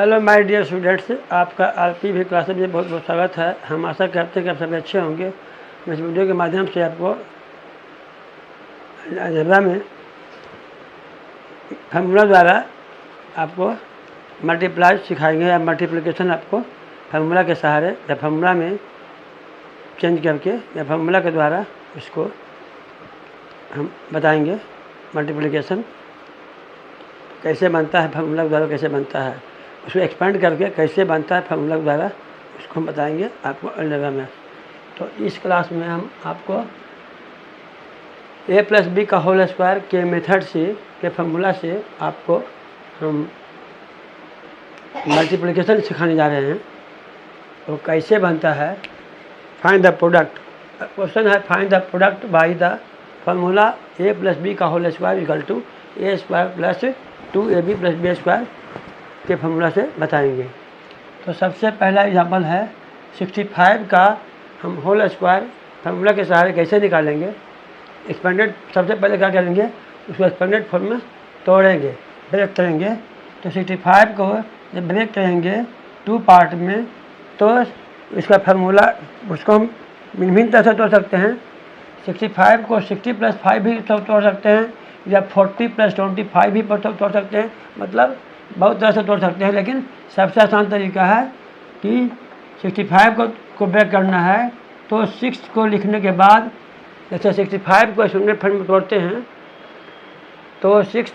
Hello my dear students, आपका RP भी classes में बहुत बहुत स्वागत है। हम आशा करते हैं कि आप सभी अच्छे होंगे। मैं इस वीडियो के माध्यम से आपको अलजेब्रा में फार्मूला द्वारा आपको मल्टीप्लाई सिखाएंगे या मल्टीप्लिकेशन आपको फार्मूला के सहारे या फार्मूला में चेंज करके या फार्मूला के द्वारा उसको हम बताएंगे। मल्टीप्लिकेशन कैसे बनता है, फार्मूला के द्वारा कैसे बनता है, उसको एक्सपेंड करके कैसे बनता है फार्मूला के द्वारा, उसको हम बताएंगे आपको अलजेब्रा में। तो इस क्लास में हम आपको a प्लस बी का होल स्क्वायर के मेथड से के फार्मूला से आपको हम मल्टीप्लिकेशन सिखाने जा रहे हैं। तो कैसे बनता है, फाइंड द प्रोडक्ट। क्वेश्चन है find the product by the formula a plus B का whole square equal to a square plus 2ab plus B square के फार्मूला से बताएंगे। तो सबसे पहला एग्जाम्पल है 65 का हम होल स्क्वायर फार्मूला के सहारे कैसे निकालेंगे। एक्सपेंडेड सबसे पहले क्या करेंगे, उसको एक्सपेंडेड फॉर्म में तोड़ेंगे, ब्रेक करेंगे। तो 65 को जब ब्रेक करेंगे 2 पार्ट में, तो इसका फार्मूला उसको हम भिन्न तरह से तोड़ सकते हैं। 65 को 60 प्लस 5 भी तोड़ सकते हैं, या 40 प्लस 25 भी तोड़ सकते हैं। मतलब बहुत तरह से तोड़ सकते हैं, लेकिन सबसे आसान तरीका है कि 65 को ब्रेक करना है। तो 6 को लिखने के बाद, जैसे 65 को शून्य फंड में तोड़ते हैं तो 6,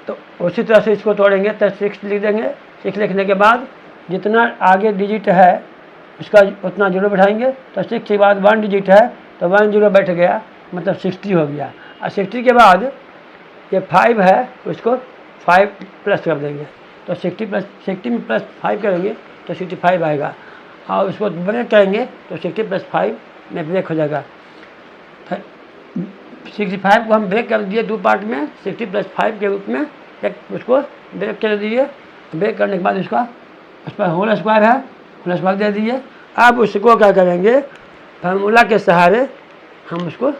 तो उसी तरह से इसको तोड़ेंगे। तो 6 लिख देंगे। 6 लिखने के बाद जितना आगे डिजिट है उसका उतना जीरो बैठाएंगे। तो 6 के बाद 1 डिजिट है तो 1 जीरो बैठ गया, मतलब 60 हो गया। और 60 के बाद ये 5 है, उसको 5 प्लस कर देंगे। तो 60 में प्लस 5 करेंगे तो 65 आएगा। और उसको ब्रेक करेंगे तो 60 प्लस 5 में ब्रेक हो जाएगा। 65 को हम ब्रेक कर दिए 2 पार्ट में, 60 प्लस 5 के रूप में एक उसको ब्रेक कर दिए। ब्रेक करने के बाद उसका उस पर होल स्क्वायर है, होल स्क्वायर दे दिए। अब उसको क्या करेंगे, फार्मूला के सहारे हम उसको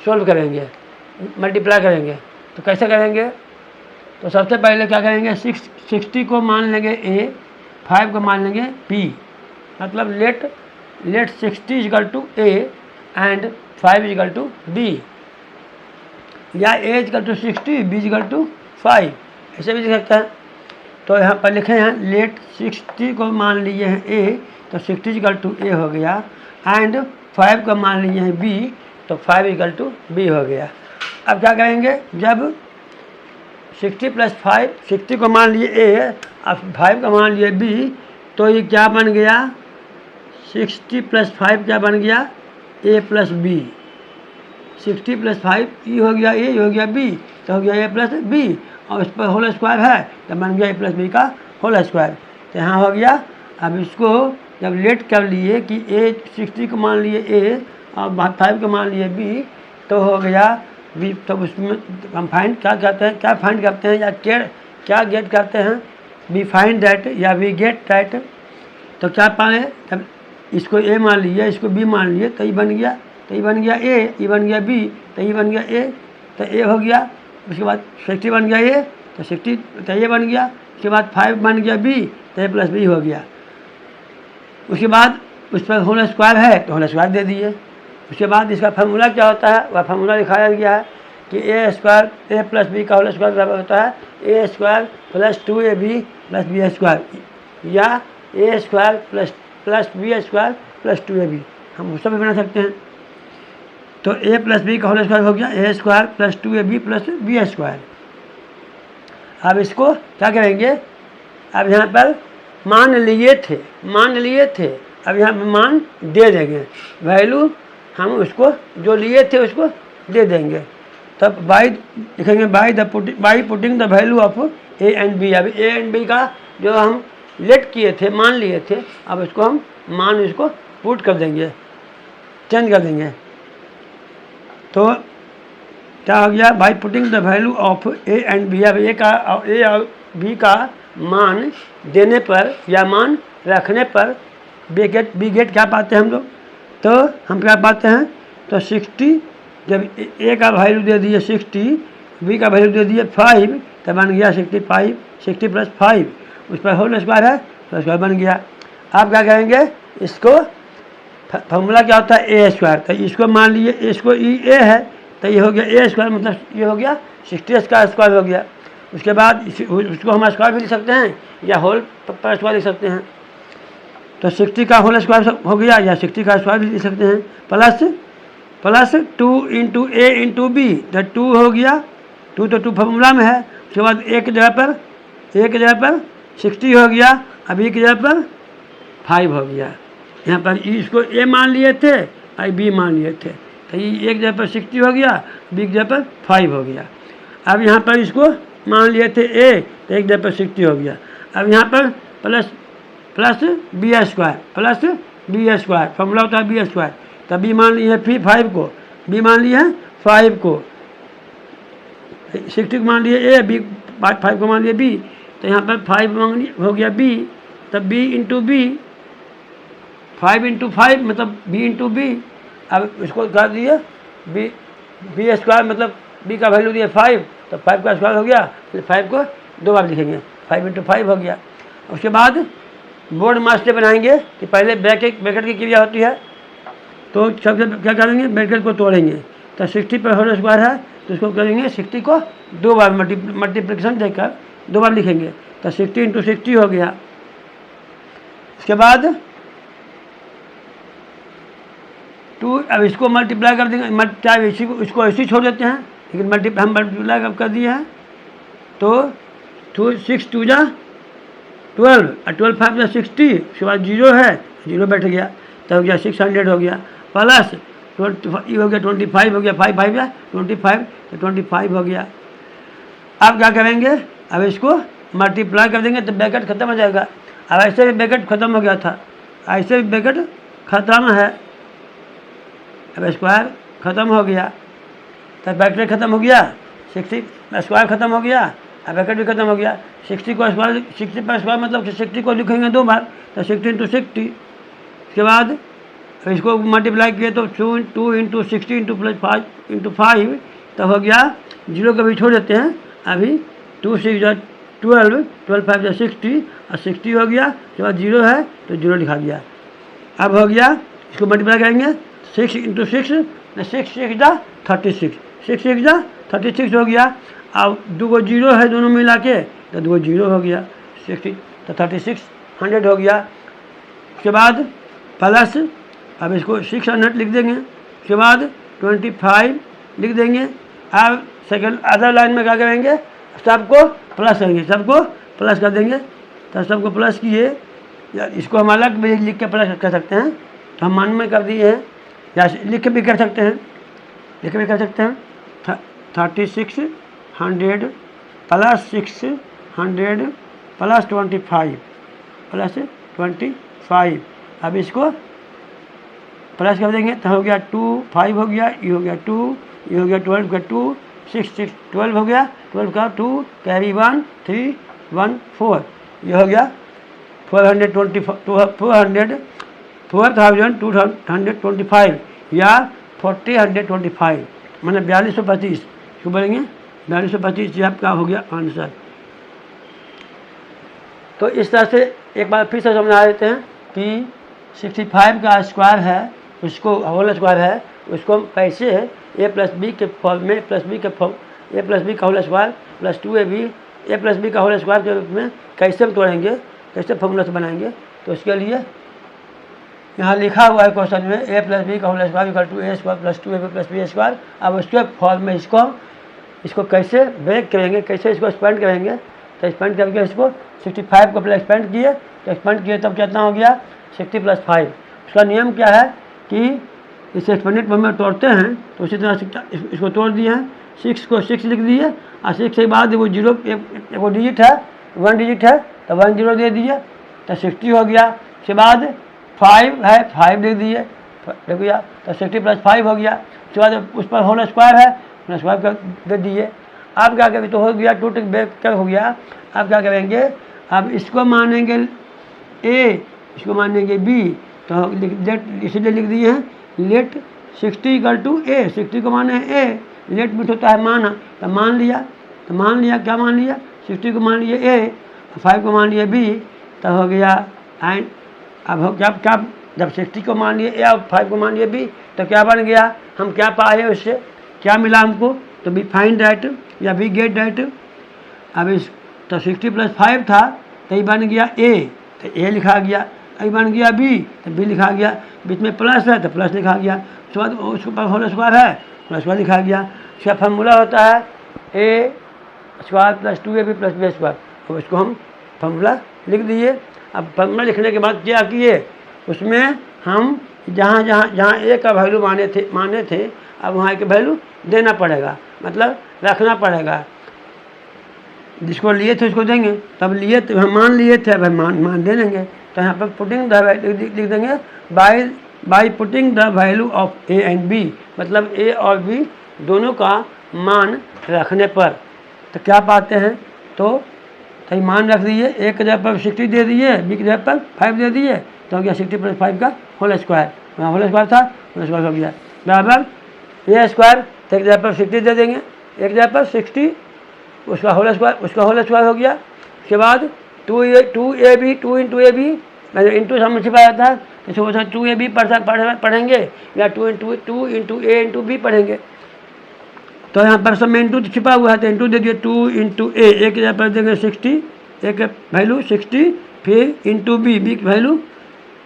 सोल्व करेंगे, मल्टीप्लाई करेंगे। तो कैसे करेंगे, तो सबसे पहले क्या करेंगे, 60 को मान लेंगे a, 5 को मान लेंगे b। मतलब let 60 equal to a and 5 equal to b, या a equal to 60, b equal to 5, ऐसे भी लिख सकता है। तो यहाँ पर लिखे हैं लेट 60 को मान लिए हैं a, तो 60 इक्वल टू a हो गया, एंड 5 को मान लिए हैं b, तो 5 इक्वल टू b हो गया। अब क्या करेंगे, जब 60 प्लस 5, 60 को मान लिए a और 5 को मान लिए b, तो ये क्या बन गया, 60 प्लस 5 क्या बन गया, a प्लस b। 60 प्लस 5 ये हो गया a, ये हो गया b, तो हो गया a प्लस b। और इस पर होल स्क्वायर है तो बन गया a प्लस b का होल स्क्वायर। तो यहाँ हो गया। अब इसको जब लेट कर लिए कि a 60 को मान लिए a और 5 को मान लिए b, तो हो गया b। तो उसमें हम फाइंड क्या करते हैं, क्या फाइंड करते हैं या क्या गेट करते हैं, वी फाइंड दैट या वी गेट दैट। तो क्या पाए, तब इसको a मान लिया, इसको b मान लिए, तो ये बन गया, तो ये बन गया a, ये बन गया b, तो ये बन गया a, तो a हो गया। उसके बाद 60 बन गया a, तो 60 तो ये बन गया। उसके बाद 5 बन गया b, तो a प्लस b हो गया। उसके बाद उस पर होल स्क्वायर है तो होल स्क्वायर दे दिए। उसके बाद इसका फार्मूला क्या होता है, वह फार्मूला दिखाया गया है कि a square a plus b का होल स्क्वायर बराबर होता है a square plus 2ab plus b square, या a square plus b square plus 2ab, हम उसका भी बना सकते हैं। तो a प्लस b का होल स्क्वायर हो गया a square plus 2ab plus b square. अब इसको क्या करेंगे, अब यहाँ पर मान लिए थे, अब यहाँ मान दे देंगे, वैल्यू हम उसको जो लिए थे उसको दे देंगे। तब बाई लिखेंगे by putting the value of a and b। अब a एंड b का जो हम लेट किए थे, मान लिए थे, अब उसको हम मान उसको पुट कर देंगे, चेंज कर देंगे। तो क्या हो गया, by putting the value of a and b। अब a और b का मान देने पर या मान रखने पर बी गेट क्या पाते हैं हम लोग, तो हम क्या पाते हैं, तो 60 जब a का वैल्यू दे दिए 60, b का वैल्यू दे दिए 5, तो बन गया 65, 60 प्लस 5। उस पर होल स्क्वायर है, होल स्क्वायर बन गया। आप क्या करेंगे, इसको फॉर्मूला क्या होता है ए स्क्वायर, तो इसको मान लीजिए इसको ए है तो ये हो गया ए स्क्वायर, मतलब ये हो गया 60 का स्क्वायर हो गया। उसके बाद उसको हम स्क्वायर भी लिख सकते हैं या होल पर स्क्वायर लिख सकते हैं। तो 60 का होल स्क्वायर हो गया या 60 का स्क्वायर भी लिख सकते हैं। प्लस 2 इंटू ए इंटू बी, तो 2 हो गया, 2 तो 2 फॉर्मूला में है। उसके बाद ए की जगह पर 60 हो गया, अब ई की जगह पर 5 हो गया। यहाँ पर इसको ए मान लिए थे और बी मान लिए थे, तो ये एक जगह पर 60 हो गया, बी की जगह पर 5 हो गया। अब यहाँ पर इसको मान लिए थे ए, तो एक जगह पर 60 हो गया। अब यहाँ पर प्लस बी स्क्वायर फॉर्मूला होता है बी स्क्वायर, तो बी मान लिए फिर 5 को, बी मान लिए 5 को, 60 को मान लिए ए, बी 5 को मान लिए बी, तो यहाँ पर 5 हो गया बी, तब बी इंटू बी, 5 इंटू 5 मतलब बी इंटू बी। अब इसको कर दिए बी स्क्वायर, मतलब बी का वैल्यू दिया 5, तो 5 का स्क्वायर हो गया, फिर 5 को 2 बार लिखेंगे, 5 इंटू 5 हो गया। उसके बाद बोर्ड मास्टर बनाएंगे कि पहले ब्रैकेट की क्रिया होती है, तो सबसे क्या करेंगे, ब्रैकेट को तोड़ेंगे। तो 60 पर होल स्क्वायर है तो इसको करेंगे 60 को 2 बार मल्टीप्लिकेशन देकर 2 बार लिखेंगे, तो 60 इंटू 60 हो गया। उसके बाद 2, अब इसको मल्टीप्लाई कर देंगे, चाहे इसको ऐसे ही छोड़ देते हैं, लेकिन हम मल्टीप्लाई अब कर दिए हैं, तो 6 2 जा 12 और 12 5 जा 60, उसके बाद 0 है, 0 बैठ गया, तो हो गया 600 हो गया। प्लस 20 हो गया 25 हो गया, 5 5 या 25, तो 25 हो गया। अब क्या करेंगे, अब इसको मल्टीप्लाई कर देंगे तो ब्रैकेट खत्म हो जाएगा। अब ऐसे भी ब्रैकेट खत्म हो गया था, ऐसे भी ब्रैकेट खत्म है, अब स्क्वायर खत्म हो गया, तो ब्रैकेट खत्म हो गया, 60 स्क्वायर खत्म हो गया, अब ब्रैकेट भी खत्म हो गया। 60 को स्क्वायर, 60 पर स्क्वायर मतलब 60 को लिखेंगे 2 बार, तो 60 इंटू 60। उसके बाद इसको मल्टीप्लाई किए तो 2 इंटू 60 इंटू प्लस 5 इंटू 5, तो हो गया, 0 को भी छोड़ देते हैं, अभी 2 6 जा 12, 12 5 जा 60 और 60 हो गया। उसके बाद 0 है तो 0 लिखा गया। अब हो गया, इसको मल्टीप्लाई करेंगे 6 इंटू 6, 6 6 जा 36, 6 6 जा 36 हो गया। अब 2 0 है दोनों मिला के, तो 2 0 हो गया, 60 तो 3600 हो गया। उसके बाद प्लस, अब इसको 600 लिख देंगे, उसके बाद 25 लिख देंगे। अब सेकंड अदर लाइन में क्या करेंगे, सबको प्लस करेंगे, सबको प्लस कर देंगे, तो सबको प्लस किए, या इसको हम अलग भी लिख के प्लस कर सकते हैं, तो हम मन में कर दिए हैं, या लिख के भी कर सकते हैं, 3600 प्लस 600 प्लस 25। अब इसको प्लस कर देंगे तो हो गया 2 5 हो गया, ये हो गया 2, ये हो गया 12 का 2 6 6 12 हो गया, 12 का 2 कैरी 1 3 1 4, ये हो गया 4,225 या 40,125, मतलब 4225। क्यों बोलेंगे 4225, ये आपका हो गया आंसर। तो इस तरह से एक बार फिर से समझा देते हैं कि 65 का स्क्वायर है, उसको होल स्क्वायर है, उसको हम कैसे है ए प्लस बी के फॉर्म में, ए प्लस बी का होल स्क्वायर प्लस 2ab ए प्लस बी का होल स्क्वायर के रूप में कैसे हम तोड़ेंगे, कैसे फॉर्मूला से बनाएंगे। तो उसके लिए यहाँ लिखा हुआ है क्वेश्चन में ए प्लस बी का whole square equal to A square plus 2ab plus B square. अब उसके फॉर्म में इसको कैसे ब्रेक करेंगे, कैसे इसको एक्सपेंड करेंगे, तो एक्सपेंड करके इसको 65 को पहले एक्सपेंड किए, तो एक्सपेंड किए तब कितना हो गया 60 + 5। उसका नियम क्या है कि इसे एक्सपेंडेड फॉर्म में तोड़ते हैं, तो उसी तरह इसको तोड़ दिए हैं, 6 को 6 लिख दिए, और 6 के बाद वो 0 एक डिजिट है, 1 डिजिट है, तो 1 0 दे दिए, तो 60 हो गया। उसके बाद 5 है, 5 लिख दिए, लिख दिया, तो 60 + 5 हो गया। उसके बाद उस पर होल स्क्वायर है, होल स्क्वायर कर दे दिए। अब क्या करेंगे, तो हो गया 2 क्या हो गया। अब क्या करेंगे, अब इसको मानेंगे ए, इसको मानेंगे बी, तो इसलिए लिख दिए हैं लेट 60 = ए, 60 को माने ए, लेट भी होता है माना, तो मान लिया, क्या मान लिया 60 को मान लिया ए, 5 को मान लिए b, तब हो गया एंड अब हो क्या जब 60 को मान लिए a और 5 को मान लिए b, तो क्या बन गया, हम क्या पाए उससे, क्या मिला हमको, तो बी फाइंड दैट या बी गेट दैट। अब इस तो 60 + 5 था तो ये बन गया a, तो a लिखा गया, ये बन गया b, तो b लिखा गया, बीच में प्लस है तो प्लस लिखा गया, उसके बाद उसके ऊपर होल स्क्वायर है, होल स्क्वायर लिखा गया। उसका फार्मूला होता है a² + 2ab + b²। अब उसको हम फार्मूला लिख दिए। अब फार्मूला लिखने के बाद क्या किए, उसमें हम जहाँ a का वैल्यू माने थे अब वहाँ के वैल्यू देना पड़ेगा, मतलब रखना पड़ेगा। जिसको लिए थे उसको देंगे, तब लिए तो हम मान लिए थे, अब मान दे देंगे। तो यहाँ पर पुटिंग द लिख देंगे by putting the value of a and b, मतलब a और b दोनों का मान रखने पर तो क्या पाते हैं, तो सही मान रख दिए, a के जगह पर 60 दे दिए, b की जगह पर 5 दे दिए, तो हो गया 60 + 5 का होल स्क्वायर। वहाँ होल स्क्वायर था, होल स्क्वायर हो गया बराबर a², तो एक जगह पर 60 दे देंगे, एक जगह पर 60 उसका होल स्क्वायर हो गया। उसके बाद 2ab 2 × ab, मैंने इंटू सामने छिपाया था, तो सोचा 2ab पढ़ेंगे या 2 × a × b पढ़ेंगे, तो यहाँ पर सब में इंटू छिपा हुआ है, तो इंटू दे दिए 2 × a, एक जगह पर देंगे 60, एक वैल्यू 60, फिर इंटू b की वैल्यू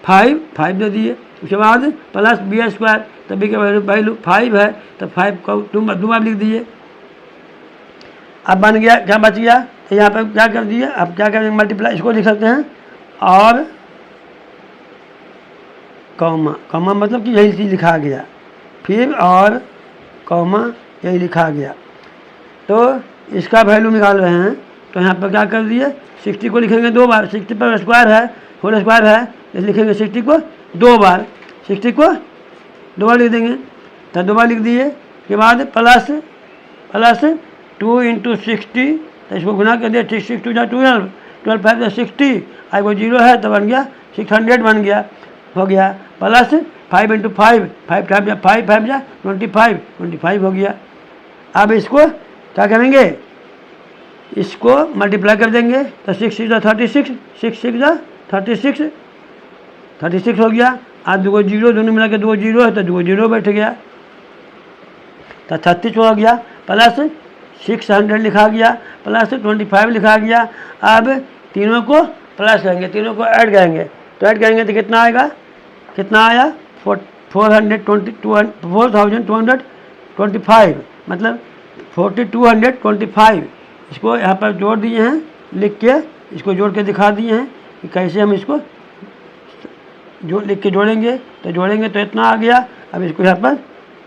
5 दे दिए। उसके बाद प्लस b², तो b का वैल्यू 5 है, तो 5 को दो बार लिख दिए। अब बन गया, क्या बच गया, तो यहाँ पर क्या कर दिए, अब क्या करेंगे मल्टीप्लाई, इसको लिख सकते हैं और कॉमा मतलब कि यही चीज़ लिखा गया, फिर और कॉमा यही लिखा गया। तो इसका वैल्यू निकाल रहे हैं, तो यहाँ पर क्या कर दिए, 60 को लिखेंगे 2 बार, 60 पर स्क्वायर है, होल स्क्वायर है, तो लिखेंगे 60 को 2 बार, 60 को 2 बार लिख देंगे, तो 2 बार लिख दिए। के बाद प्लस 2 × 60, तो इसको गुना कर दिया, 6 × 2 = 12, 12 × 5 = 60, आई वो 0 है तो बन गया 600 बन गया, हो गया। प्लस 5 × 5, 5 × 5 5 = 25 हो गया। अब इसको क्या करेंगे, इसको मल्टीप्लाई कर देंगे, तो 6 × 36, 6 × 36 हो गया। आज 2 0 दोनों मिला के 2 0 है, तो 2 0 बैठ गया, तो 36 हो गया। प्लस 600 लिखा गया, प्लस 25 लिखा गया। अब तीनों को प्लस करेंगे, तीनों को ऐड करेंगे, तो ऐड करेंगे तो कितना आएगा, कितना आया 4225, मतलब 4225। इसको यहाँ पर जोड़ दिए हैं, लिख के इसको जोड़ के दिखा दिए हैं कि कैसे हम इसको लिख के जोड़ेंगे, तो इतना आ गया। अब इसको यहाँ पर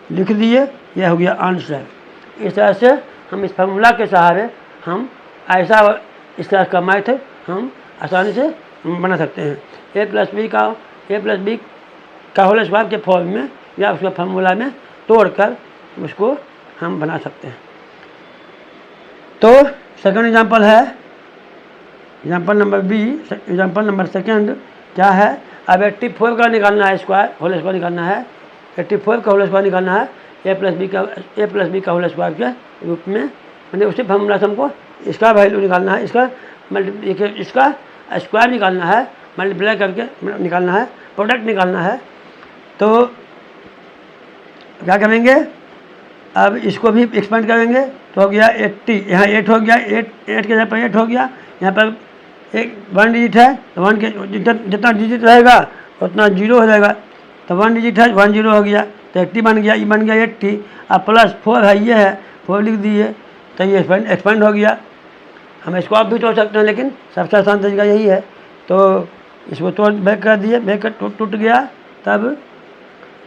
लिख दिए, यह हो गया आंसर। इस तरह से हम इस फार्मूला के सहारे हम इस तरह का मैथ हम आसानी से बना सकते हैं। a + b का होल स्क्वायर के फॉर्म में या उसका फार्मूला में तोड़कर उसको हम बना सकते हैं। तो सेकंड एग्जांपल है, example number B, example number second क्या है, अब 84 का निकालना है, होल स्क्वायर निकालना है, 84 का होल स्क्वायर निकालना है a + b का होल स्क्वायर के रूप में, मैंने उसी फार्मूला से हमको इसका वैल्यू निकालना है, इसका स्क्वायर निकालना है, मल्टीप्लाई करके निकालना है, प्रोडक्ट निकालना है। तो क्या करेंगे, अब इसको भी एक्सपेंड करेंगे, तो हो गया 80, यहाँ 8 हो गया, 8 के जगह पर 8 हो गया, यहाँ पर 1 डिजिट है, तो 1 के जितना डिजिट रहेगा उतना 0 हो जाएगा, तो 1 डिजिट है 1 0 हो गया, तो 80 बन गया, ये बन गया 80। अब प्लस 4 है, ये है 4 लिख दिए, तो ये एक्सपेंड हो गया। हम इसको आप भी तोड़ सकते हैं, लेकिन सबसे आसान तरीका यही है। तो इसको तोड़ बैक कर दिए, बैक कर टूट गया, तब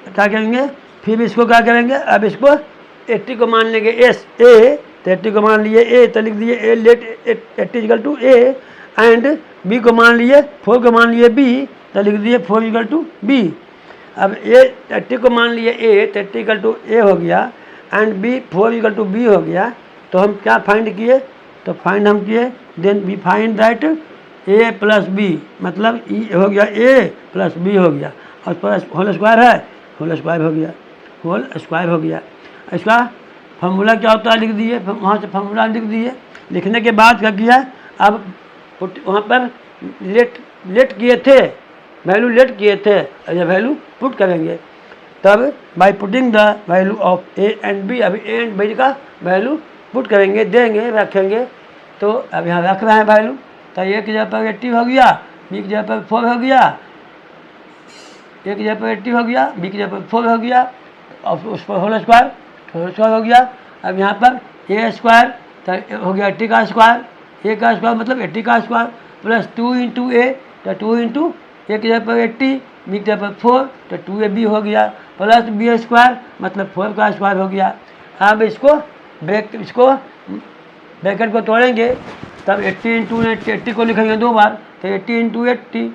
क्या करेंगे, फिर इसको क्या करेंगे, अब इसको 80 को मान लेंगे a, तो 80 को मान लिए a, तो लिख दिए a let 80 = a, and b को मान लिए 4 को मान लिए b, तो लिख दिए 4 = b। अब 80 को मान लिए a, तो 80 = a हो गया, एंड b 4 = b हो गया। तो हम क्या फाइंड किए, तो फाइंड हम किए, then we find that a + b, मतलब e हो गया a + b हो गया, और प्लस होल स्क्वायर है, होल स्क्वायर हो गया। इसका फार्मूला क्या होता है लिख दिए, वहाँ से फार्मूला लिख दिए। लिखने के बाद क्या किया, अब पुट वहाँ पर लेट किए थे, वैल्यू लेट किए थे, अब ये वैल्यू पुट करेंगे। तब by putting the value of A and B, अभी ए एंड बी का वैल्यू पुट करेंगे, देंगे, रखेंगे। तो अब यहाँ रख रहे हैं वैल्यू, तो ए की जगह पर 80 हो गया, बी की जगह पर 4 हो गया, ए की जगह पर 80 हो गया, बी की जगह पर 4 हो गया, और उस पर होल स्क्वायर हो गया। अब यहाँ पर ए स्क्वायर तो हो गया 80 का स्क्वायर, ए का स्क्वायर मतलब 80 का स्क्वायर, प्लस 2 इंटू ए, तो 2 इंटू ए की जगह पर 80, बी की जगह पर 4, तो 2ab हो गया, प्लस बी स्क्वायर मतलब 4 का स्क्वायर हो गया। अब इसको ब्रैकेट को तोड़ेंगे, तब 80 इंटू 80 को लिखेंगे 2 बार, तो 80 इंटू 80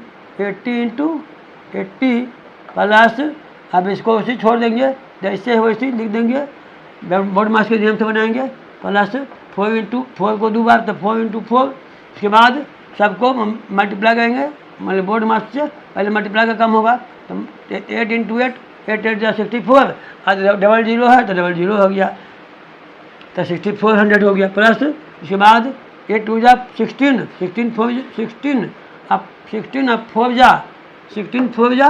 इंटू 80 प्लस, अब इसको उसी छोड़ देंगे, जैसे हो वैसे लिख देंगे, बोर्ड मास के नियम से बनाएंगे, प्लस 4 इंटू 4 को 2 बार, तो 4 इंटू 4, उसके बाद सबको मल्टीप्लाई करेंगे, मतलब बोर्ड मास से पहले मल्टीप्लाई का कम होगा, तो 8 इंटू 8, 8 8 64, आज डबल जीरो है तो डबल जीरो हो गया, तो 6400 हो गया, प्लस उसके बाद 8 2 जा 16, 16 4 16, अब 16 अब 4 जा 16 4 जा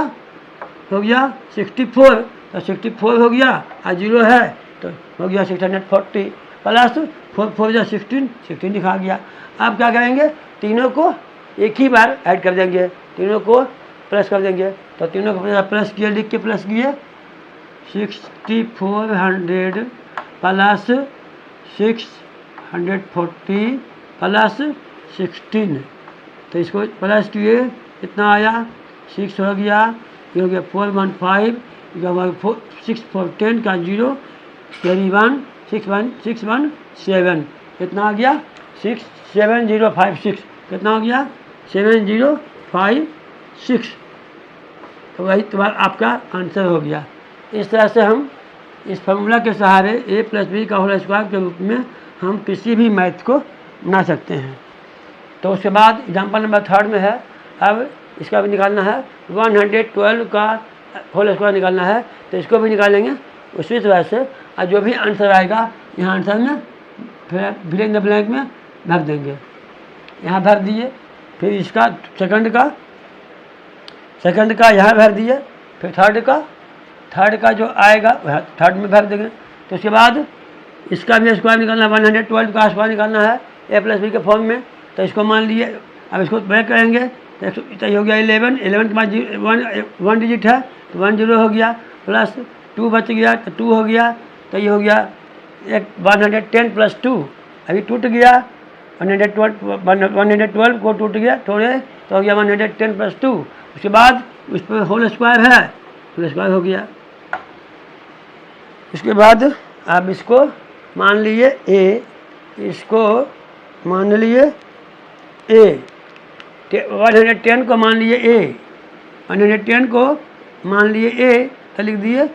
हो गया 64, तो 64 हो गया, आज जीरो है तो हो गया 640, प्लस 4 4 जा 16, 16 लिखा गया। अब क्या करेंगे, तीनों को एक ही बार ऐड कर देंगे, तीनों को प्लस कर देंगे, तो तीनों को प्लस किए, लिख के प्लस किए, 6400 प्लस 640 प्लस 16, तो इसको प्लस किए, कितना आया 6 हो गया, ये हो गया 415, 6 4 10 का 0 कैरी 1 61617, कितना आ गया 67056, कितना हो गया 7056, तो वही तुम्हारा आपका आंसर हो गया। इस तरह से हम इस फार्मूला के सहारे a प्लस बी का होल स्क्वायर के रूप में हम किसी भी मैथ को बना सकते हैं। तो उसके बाद एग्जाम्पल नंबर 3 में है, अब इसका भी निकालना है, 112 का होल स्क्वायर निकालना है, तो इसको भी निकालेंगे उसी तरह से, और जो भी आंसर आएगा यहाँ आंसर में फिर फिल इन द ब्लैंक में भर देंगे, यहाँ भर दिए, फिर इसका सेकंड का यहाँ भर दिए, फिर थर्ड का जो आएगा वह थर्ड में भर देंगे। तो उसके बाद इसका भी स्क्वायर निकालना है, 112 का स्क्वायर निकालना है a प्लस बी के फॉर्म में, तो इसको मान लिए, अब इसको ब्रेक करेंगे, तो ये हो गया 11 के बाद 1 डिजिट है तो 10 हो गया, प्लस 2 बच गया तो 2 हो गया, तो ये हो गया 110 प्लस 2, अभी टूट गया 112 को टूट गया थोड़े, तो हो गया 110 प्लस 2, उसके बाद उस पर होल स्क्वायर है, होल स्क्वायर हो गया। उसके बाद आप इसको मान लिए a, इसको मान लिए a, 110 को मान लिए a, 110 को मान लिए a, तो लिख दिए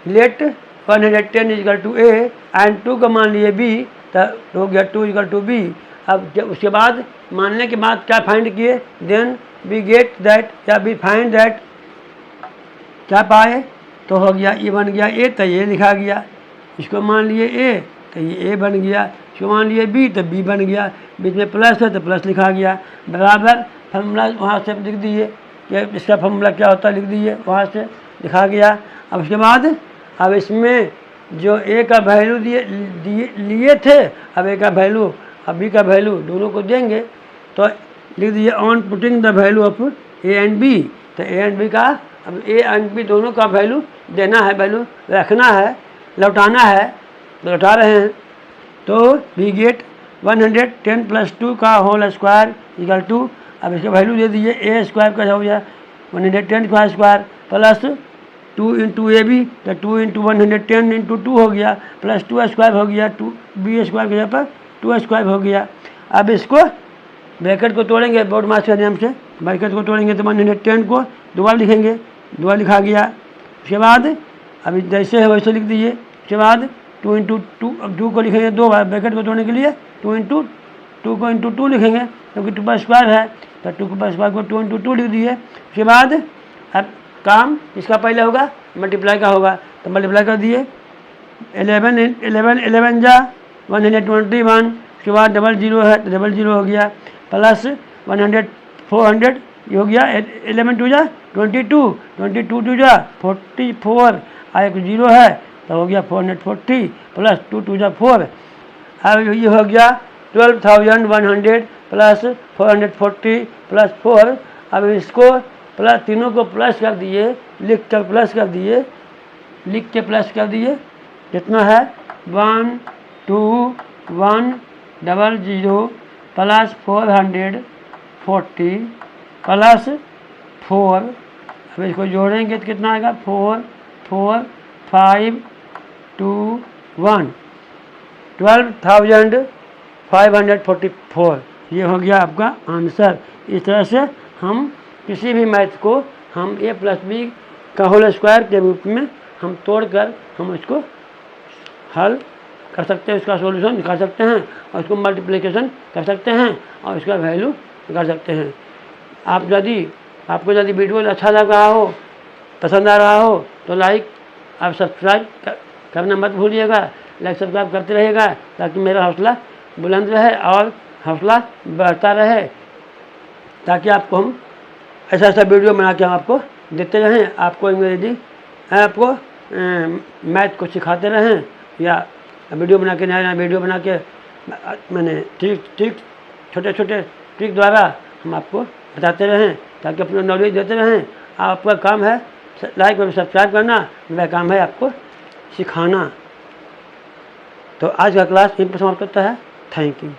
let 110 equal to a, and 2 को मान लिए b, तो हो गया 2 इजकल टू b। अब उसके बाद मानने के बाद क्या फाइंड किए, देन वी गेट दैट, या वी फाइंड दैट, क्या पाए, तो हो गया ये बन गया a, तो ये लिखा गया, इसको मान लिए a तो ये a बन गया, इसको मान लिए b तो b बन गया, बीच में प्लस है तो प्लस लिखा गया, बराबर फार्मूला वहाँ से लिख दिए, कि इसका फार्मूला क्या होता है लिख दिए, वहाँ से लिखा गया। अब उसके बाद अब इसमें जो a का वैल्यू लिए थे, अब a का वैल्यू अब b का वैल्यू दोनों को देंगे, तो लिख दिए on putting the value of a and b, तो a एंड b का अब a एंड b दोनों का वैल्यू देना है, वैल्यू रखना है, लौटाना है, लौटा रहे हैं, तो वी गेट 110 प्लस 2 का होल स्क्वायर इक्वल टू, अब इसका वैल्यू दे दीजिए, a स्क्वायर का हो गया 110 का square plus 2 into A B, तो 2 इंटू 110 इंटू 2 हो गया, प्लस 2 स्क्वायर हो गया, 2 बी स्क्वायर के जगह पर 2 स्क्वायर हो गया। अब इसको ब्रैकेट को तोड़ेंगे बोर्ड मास के नियम से, ब्रैकेट को तोड़ेंगे तो 110 को दोबारा लिखेंगे, दोबारा लिखा गया। उसके बाद अभी जैसे है वैसे लिख दीजिए, उसके बाद 2 इंटू 2, अब 2 को लिखेंगे 2 बार ब्रैकेट को तोड़ने के लिए, 2 इंटू 2 को इंटू 2 लिखेंगे, क्योंकि 2 का स्क्वायर है, तो 2 का स्क्वायर को 2 इंटू 2 लिख दिए। उसके बाद अब काम इसका पहले होगा, मल्टीप्लाई का होगा, तो मल्टीप्लाई कर दिए, 11 जा 121, उसके बाद 00 है तो 00 हो गया, प्लस 100 400, ये हो गया 11 टू जा 22, 22 टू जा 44, एक 0 है तो हो गया 440 प्लस 2 टू जा 4। अब ये हो गया 12,100 प्लस 440 प्लस 4। अब इसको प्लस तीनों को प्लस कर दिए, लिख कर प्लस कर दिए, लिख के प्लस कर दिए, कितना है 12100 प्लस 440 प्लस 4। अब इसको जोड़ेंगे तो कितना आएगा 4 4 5 2 1 12,544। ये हो गया आपका आंसर। इस तरह से हम किसी भी मैथ को हम a प्लस बी का होल स्क्वायर के रूप में हम तोड़कर हम उसको हल कर सकते हैं, उसका सॉल्यूशन निकाल सकते हैं और उसको मल्टीप्लिकेशन कर सकते हैं और उसका वैल्यू निकाल सकते हैं। आपको यदि वीडियो अच्छा लग रहा हो, पसंद आ रहा हो तो लाइक आप सब्सक्राइब करना मत भूलिएगा। लाइक सब्सक्राइब करते रहिएगा ताकि मेरा हौसला बुलंद रहे और हौसला बढ़ता रहे, ताकि आपको हम ऐसा वीडियो बना के हम आपको देते रहें, आपको अंग्रेजी आपको मैथ को सिखाते रहें, या वीडियो बना के नया वीडियो बना के मैंने ट्रिक छोटे छोटे ट्रिक द्वारा हम आपको बताते रहें ताकि अपना नॉलेज देते रहें। आपका काम है लाइक और सब्सक्राइब करना, मेरा काम है आपको सिखाना। तो आज का क्लास यहीं पर समाप्त होता है। Thank you.